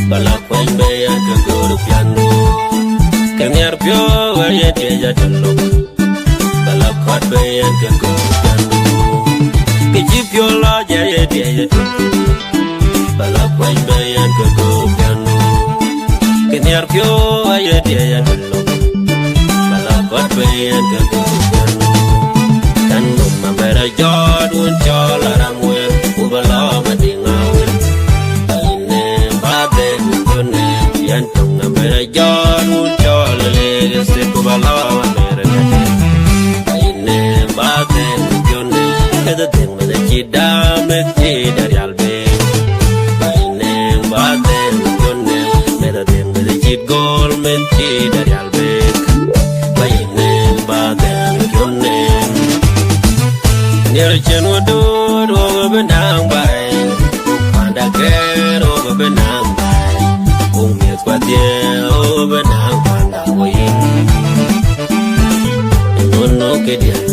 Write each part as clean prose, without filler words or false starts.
bala quanh bay ăn cơ cơ được piano cái nghe pio vậy thì giờ chân lục bala quạt bay ăn cơ cơ piano cái chip pio lo vậy thì giờ chân bala quanh bay ăn cơ cơ piano cái nghe pio vậy thì giờ chân lục bala quạt bay ăn cơ cơ piano tan nụ mà về đây cho đuôn cho là đang nguyên u bala mà đi ngao yan tung na mera janu chole le se ko bala mera ne ne ba ten jone ke de ten me chi da me chi da yal be ne ba ten jone me da ten me chi gol me chi da yal be ne ba ten jone ner chenu do do be nang bai anda ke do be nang qua dia ô bên hàng quan đạo quỳ nôn nô cái điểm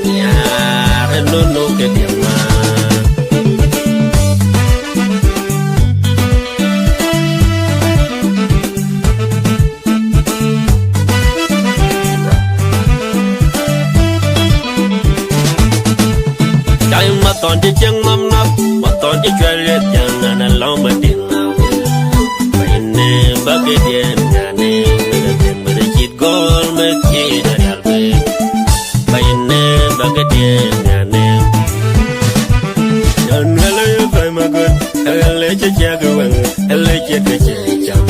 nhà nôn nô cái điểm mà trái mà toàn chỉ chân mắm nắp mà toàn chỉ chơi liệt chẳng là lâu mà tiền bagi dia ngane megaten berjit gol meki dari albe bayne bagi dia ngane dan hele fai magut hele checha gwan hele checha cham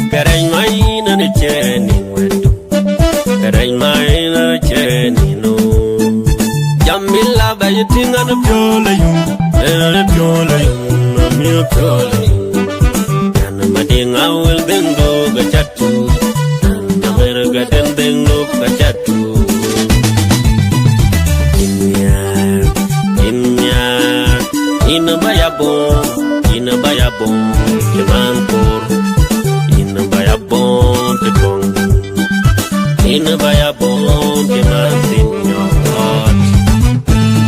karain mai na ni cheni wetu karain mai na cheni no jamila bayitinga no pole yu ele piola na mia piola na mading awel dendo gachatu na merga dendo gachatu imya ina bayabo kemanpur ina bayabo tekong ina bayabo kemantinyo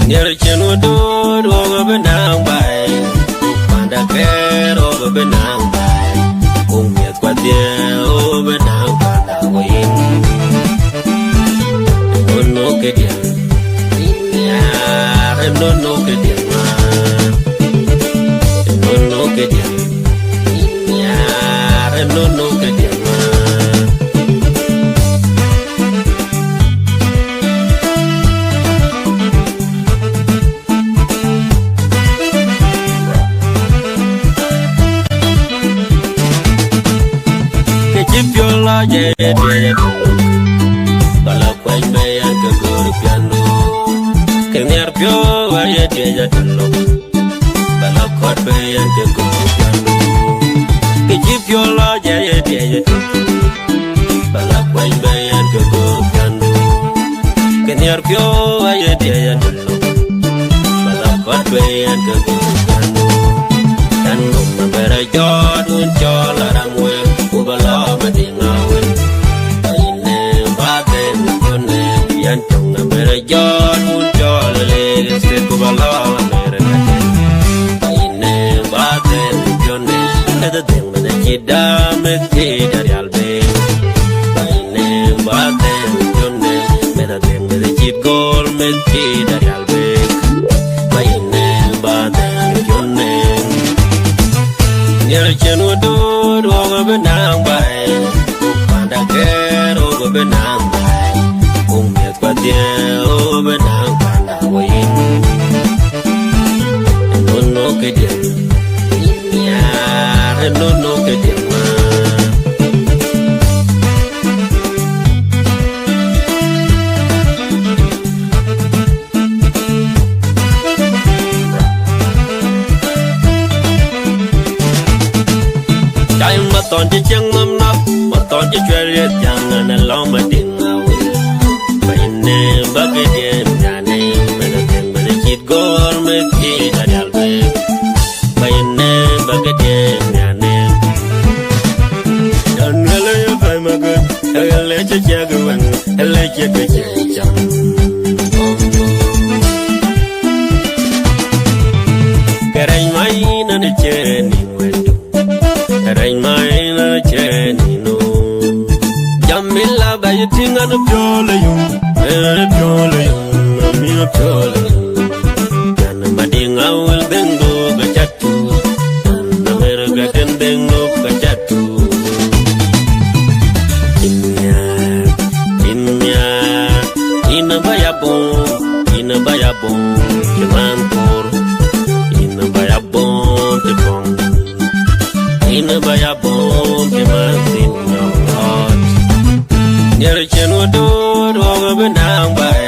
ner chenu do benang bay pada kero benang bay umiat kwa dia o benang pada win no ke dia ya no ke dia ma no ke dia ya no ke dia ma yeah, bala quanh bay ăn cơ cơ được piano cái nghe pio vậy thì giờ chân lục bala quạt bay ăn cơ cơ được piano cái chip pio lo vậy thì giờ chân bala quanh bay ăn cơ cơ được piano cái nghe pio vậy thì giờ chân lục bala quạt bay ăn cơ cơ được piano tan nụ mà về đây cho đun cho là đang nguyên u bala mà đi ngao yan tung na mera janu chole le se ko bala mera ne ba ten jone ke de ten me chi da me chi da yal be ne ba ten jone me da ten me chi gol me chi da yal be ne ba ten jone ner chenu do do be nang bai pada ke ro be nang dia o benang pada win no ke dia ya no ke dia ma dai ma ton chi chang nam nap ma ton chi chwe liet yang na lo ma ding ne bagi dia ngane megaten berjit gol meki dari albe bayne bagi dia ngane dan hele fai magut hele checha gwan hele checha cham Kana mading awal dengo gachatu Kana merga kendengo gachatu Ina bayabon Jaman por Ina bayabon Tepong Ina bayabon Jaman sin your heart Nyeri chen wadod Oga benang bay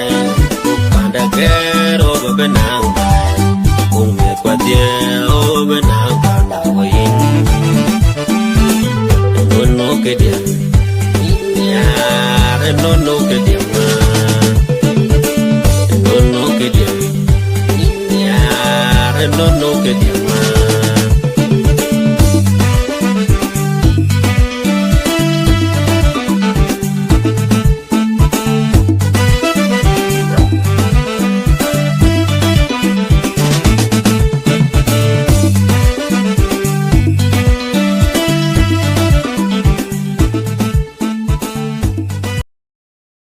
Panda ker Oga benang bay Ume kwa tie Oga benang Panda wain Nono ke dia Nono ke dia No, que Dios